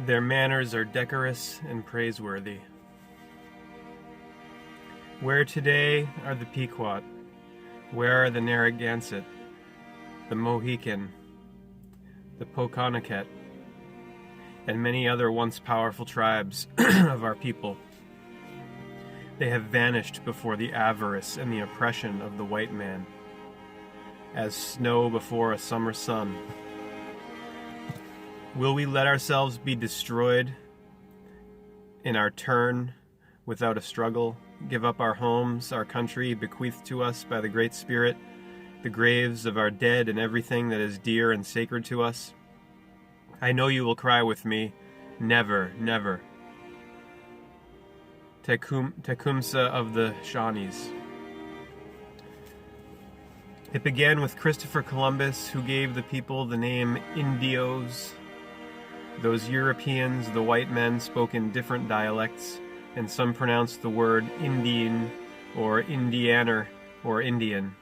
Their manners are decorous and praiseworthy. Where today are the Pequot? Where are the Narragansett, the Mohican, the Pokanoket, and many other once powerful tribes of our people? They have vanished before the avarice and the oppression of the white man, as snow before a summer sun. Will we let ourselves be destroyed in our turn without a struggle, give up our homes, our country bequeathed to us by the Great Spirit, the graves of our dead and everything that is dear and sacred to us? I know you will cry with me, never, never. Tecumseh of the Shawnees. It began with Christopher Columbus, who gave the people the name Indios. Those Europeans, the white men, spoke in different dialects, and some pronounced the word Indian or Indianer or Indian.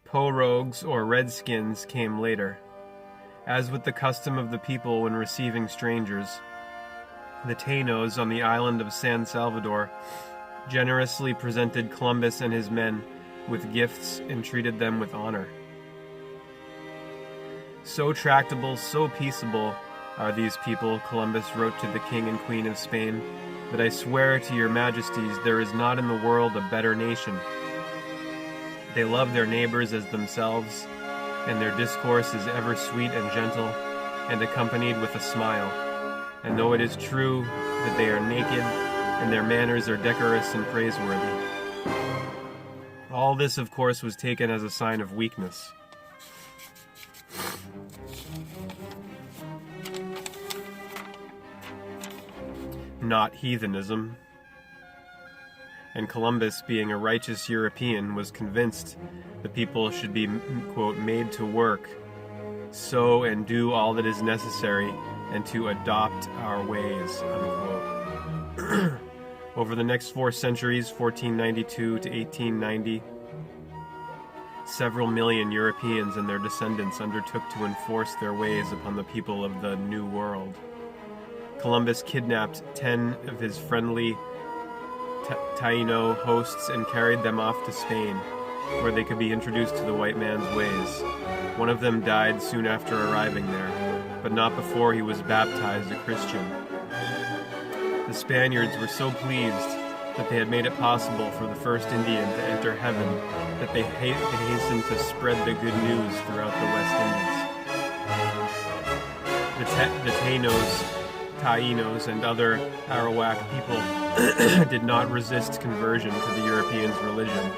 Porogues or Redskins came later. As with the custom of the people when receiving strangers, the Taínos on the island of San Salvador generously presented Columbus and his men with gifts and treated them with honor. So tractable, so peaceable are these people, Columbus wrote to the King and Queen of Spain, that I swear to your majesties there is not in the world a better nation. They love their neighbors as themselves, and their discourse is ever sweet and gentle, and accompanied with a smile. And though it is true that they are naked, and their manners are decorous and praiseworthy. All this, of course, was taken as a sign of weakness. Not heathenism. And Columbus, being a righteous European, was convinced the people should be, quote, made to work, sow and do all that is necessary, and to adopt our ways, unquote. Over the next 4 centuries, 1492 to 1890, several million Europeans and their descendants undertook to enforce their ways upon the people of the New World. Columbus kidnapped 10 of his friendly Taino hosts and carried them off to Spain, where they could be introduced to the white man's ways. One of them died soon after arriving there, but not before he was baptized a Christian. The Spaniards were so pleased that they had made it possible for the first Indian to enter heaven that they hastened to spread the good news throughout the West Indies. The Taínos, and other Arawak people did not resist conversion to the Europeans' religion,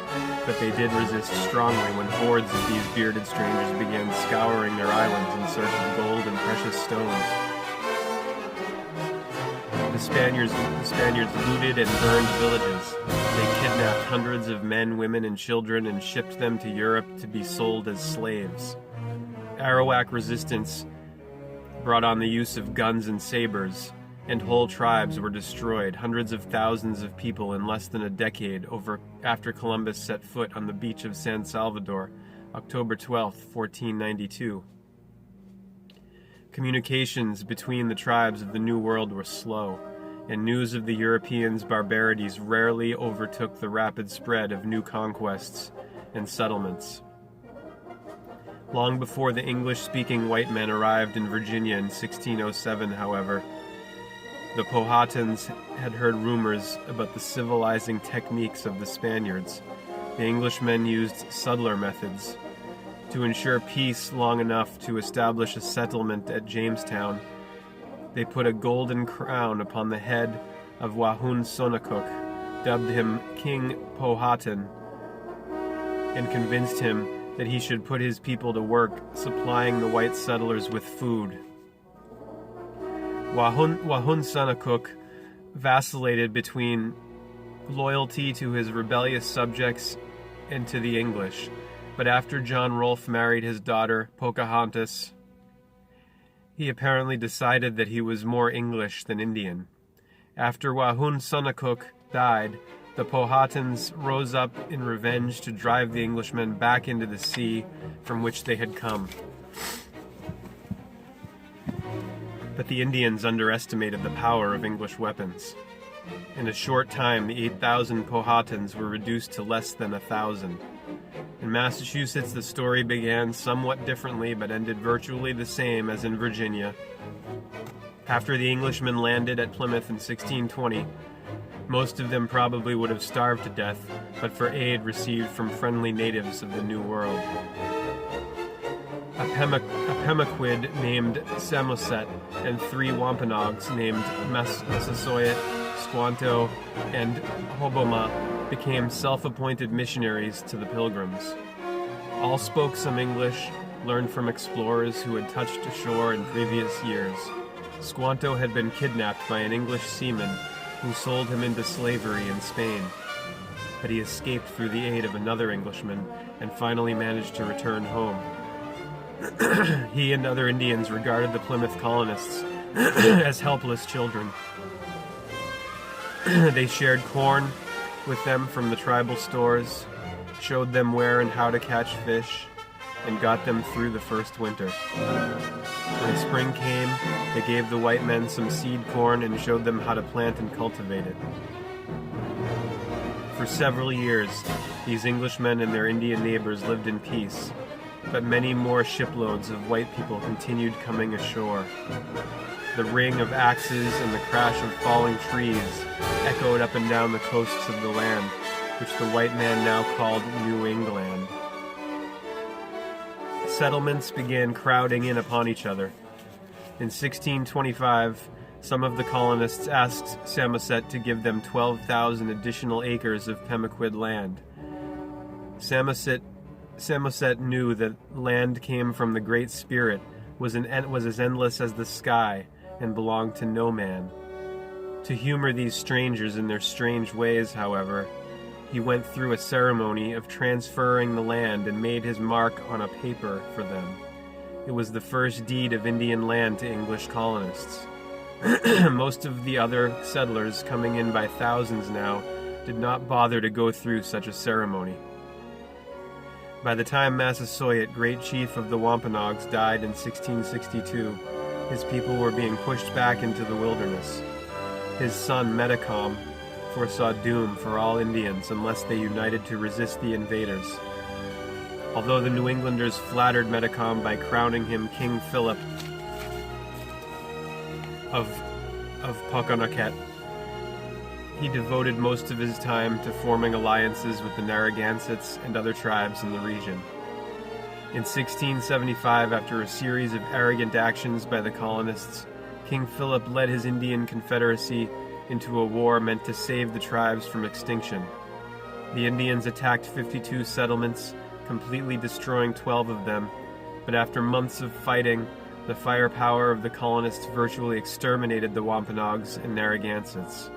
but they did resist strongly when hordes of these bearded strangers began scouring their islands in search of gold and precious stones. The Spaniards looted and burned villages. They kidnapped hundreds of men, women, and children and shipped them to Europe to be sold as slaves. Arawak resistance brought on the use of guns and sabers, and whole tribes were destroyed, hundreds of thousands of people in less than a decade after Columbus set foot on the beach of San Salvador, October 12, 1492. Communications between the tribes of the New World were slow, and news of the Europeans' barbarities rarely overtook the rapid spread of new conquests and settlements. Long before the English-speaking white men arrived in Virginia in 1607, however, the Powhatans had heard rumors about the civilizing techniques of the Spaniards. The Englishmen used subtler methods. To ensure peace long enough to establish a settlement at Jamestown, they put a golden crown upon the head of Wahun Sonokuk, dubbed him King Powhatan, and convinced him that he should put his people to work supplying the white settlers with food. Wahun Sonokuk vacillated between loyalty to his rebellious subjects and to the English, but after John Rolfe married his daughter, Pocahontas, he apparently decided that he was more English than Indian. After Wahun Sonokuk died, the Powhatans rose up in revenge to drive the Englishmen back into the sea from which they had come. But the Indians underestimated the power of English weapons. In a short time, the 8,000 Powhatans were reduced to less than 1,000. In Massachusetts, the story began somewhat differently, but ended virtually the same as in Virginia. After the Englishmen landed at Plymouth in 1620, most of them probably would have starved to death, but for aid received from friendly natives of the New World. A Pemaquid named Samoset and 3 Wampanoags named Massasoit, Squanto, and Hoboma became self-appointed missionaries to the Pilgrims. All spoke some English, learned from explorers who had touched ashore in previous years. Squanto had been kidnapped by an English seaman who sold him into slavery in Spain, but he escaped through the aid of another Englishman and finally managed to return home. He and other Indians regarded the Plymouth colonists as helpless children. They shared corn with them from the tribal stores, showed them where and how to catch fish, and got them through the first winter. When spring came, they gave the white men some seed corn and showed them how to plant and cultivate it. For several years, these Englishmen and their Indian neighbors lived in peace, but many more shiploads of white people continued coming ashore. The ring of axes and the crash of falling trees echoed up and down the coasts of the land, which the white man now called New England. Settlements began crowding in upon each other. In 1625, some of the colonists asked Samoset to give them 12,000 additional acres of Pemaquid land. Samoset knew that land came from the Great Spirit, was as endless as the sky, and belonged to no man. To humor these strangers in their strange ways, however, he went through a ceremony of transferring the land and made his mark on a paper for them. It was the first deed of Indian land to English colonists. Most of the other settlers, coming in by thousands now, did not bother to go through such a ceremony. By the time Massasoit, great chief of the Wampanoags, died in 1662, his people were being pushed back into the wilderness. His son, Metacom, foresaw doom for all Indians unless they united to resist the invaders. Although the New Englanders flattered Metacom by crowning him King Philip of Pauconocket, he devoted most of his time to forming alliances with the Narragansetts and other tribes in the region. In 1675, after a series of arrogant actions by the colonists, King Philip led his Indian confederacy into a war meant to save the tribes from extinction. The Indians attacked 52 settlements, completely destroying 12 of them, but after months of fighting, the firepower of the colonists virtually exterminated the Wampanoags and Narragansetts.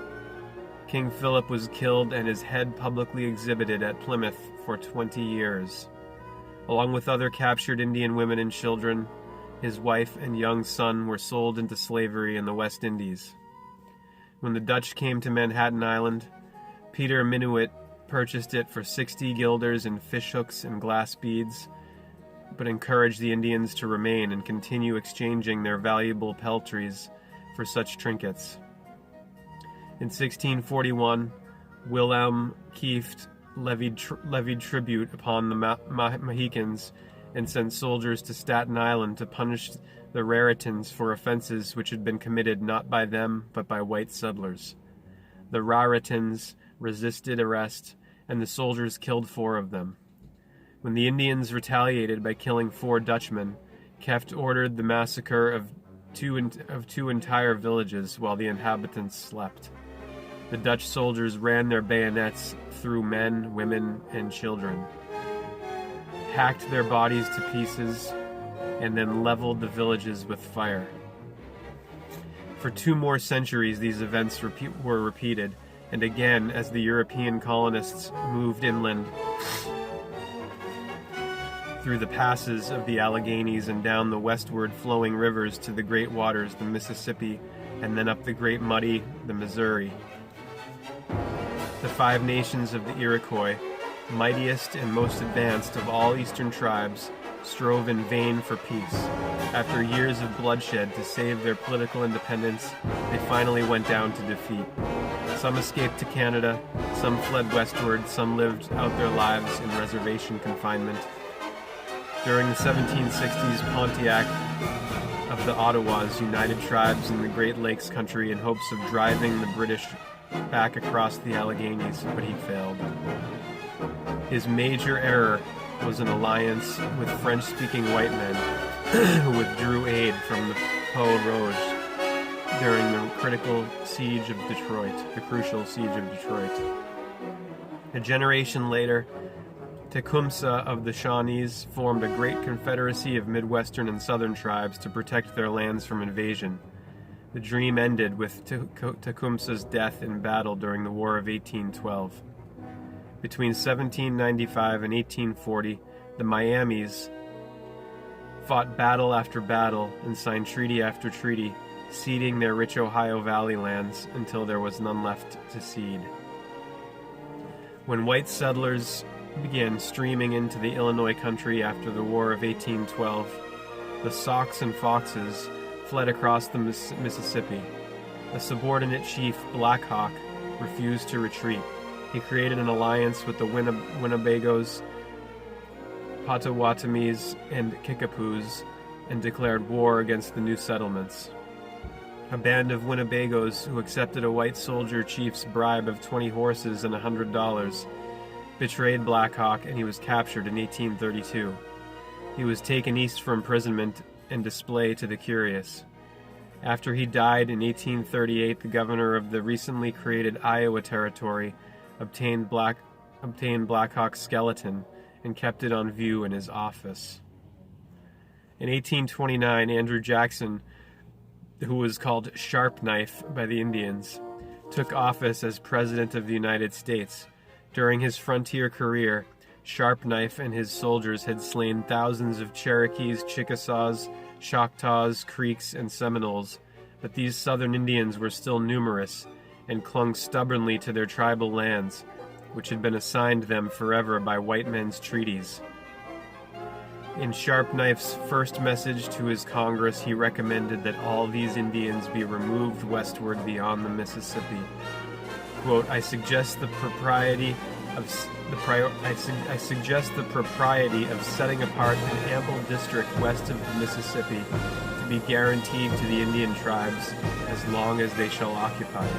King Philip was killed and his head publicly exhibited at Plymouth for 20 years. Along with other captured Indian women and children, his wife and young son were sold into slavery in the West Indies. When the Dutch came to Manhattan Island, Peter Minuit purchased it for 60 guilders in fishhooks and glass beads, but encouraged the Indians to remain and continue exchanging their valuable peltries for such trinkets. In 1641, Wilhelm Kieft levied tribute upon the Mohicans and sent soldiers to Staten Island to punish the Raritans for offenses which had been committed not by them but by white settlers. The Raritans resisted arrest, and the soldiers killed 4 of them. When the Indians retaliated by killing 4 Dutchmen, Kieft ordered the massacre of two entire villages while the inhabitants slept. The Dutch soldiers ran their bayonets through men, women, and children, hacked their bodies to pieces, and then leveled the villages with fire. For 2 more centuries, these events were repeated, and again as the European colonists moved inland through the passes of the Alleghenies and down the westward flowing rivers to the great waters, the Mississippi, and then up the Great Muddy, the Missouri. The 5 nations of the Iroquois, mightiest and most advanced of all eastern tribes, strove in vain for peace. After years of bloodshed to save their political independence, they finally went down to defeat. Some escaped to Canada, some fled westward, some lived out their lives in reservation confinement. During the 1760s, Pontiac of the Ottawas united tribes in the Great Lakes country in hopes of driving the British back across the Alleghenies, but he failed. His major error was an alliance with French-speaking white men who withdrew aid from the Pau Rouge during the crucial siege of Detroit. A generation later, Tecumseh of the Shawnees formed a great confederacy of Midwestern and Southern tribes to protect their lands from invasion. The dream ended with Tecumseh's death in battle during the War of 1812. Between 1795 and 1840, the Miamis fought battle after battle and signed treaty after treaty, ceding their rich Ohio Valley lands until there was none left to cede. When white settlers began streaming into the Illinois country after the War of 1812, the Sauks and Foxes fled across the Mississippi. A subordinate chief, Black Hawk, refused to retreat. He created an alliance with the Winnebagos, Potawatomis, and Kickapoos, and declared war against the new settlements. A band of Winnebagos who accepted a white soldier chief's bribe of 20 horses and $100 betrayed Black Hawk, and he was captured in 1832. He was taken east for imprisonment and display to the curious. After he died in 1838, the governor of the recently created Iowa Territory obtained Black Hawk's skeleton and kept it on view in his office. In 1829, Andrew Jackson, who was called Sharp Knife by the Indians, took office as President of the United States. During his frontier career, Sharp Knife and his soldiers had slain thousands of Cherokees, Chickasaws, Choctaws, Creeks, and Seminoles, but these southern Indians were still numerous and clung stubbornly to their tribal lands, which had been assigned them forever by white men's treaties. In Sharp Knife's first message to his Congress, he recommended that all these Indians be removed westward beyond the Mississippi. Quote, I suggest the propriety of setting apart an ample district west of the Mississippi to be guaranteed to the Indian tribes as long as they shall occupy it.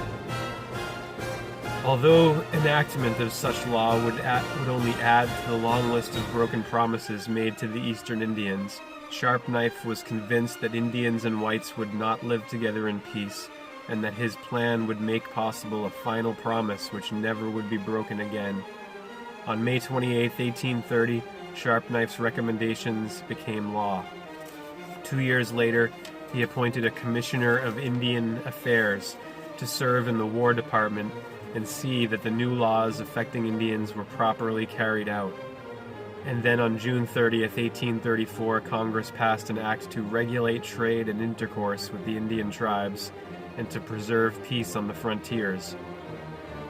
Although enactment of such law would only add to the long list of broken promises made to the Eastern Indians, Sharp Knife was convinced that Indians and whites would not live together in peace, and that his plan would make possible a final promise which never would be broken again. On May 28, 1830, Sharp Knife's recommendations became law. 2 years later, he appointed a Commissioner of Indian Affairs to serve in the War Department and see that the new laws affecting Indians were properly carried out. And then on June 30th, 1834, Congress passed an act to regulate trade and intercourse with the Indian tribes and to preserve peace on the frontiers.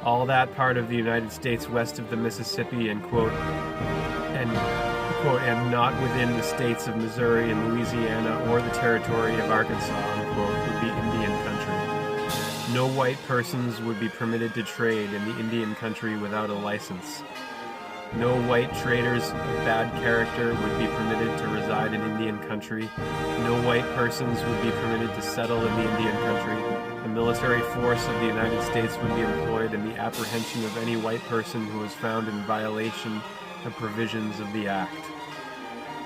All that part of the United States west of the Mississippi and not within the states of Missouri and Louisiana or the territory of Arkansas, unquote, would be Indian country. No white persons would be permitted to trade in the Indian country without a license. No white traders of bad character would be permitted to reside in Indian country. No white persons would be permitted to settle in the Indian country. The military force of the United States would be employed in the apprehension of any white person who was found in violation of provisions of the Act.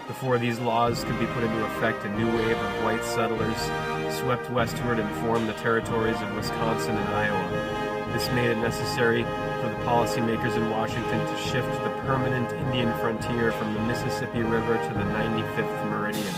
Before these laws could be put into effect, a new wave of white settlers swept westward and formed the territories of Wisconsin and Iowa. This made it necessary for the policymakers in Washington to shift the permanent Indian frontier from the Mississippi River to the 95th meridian.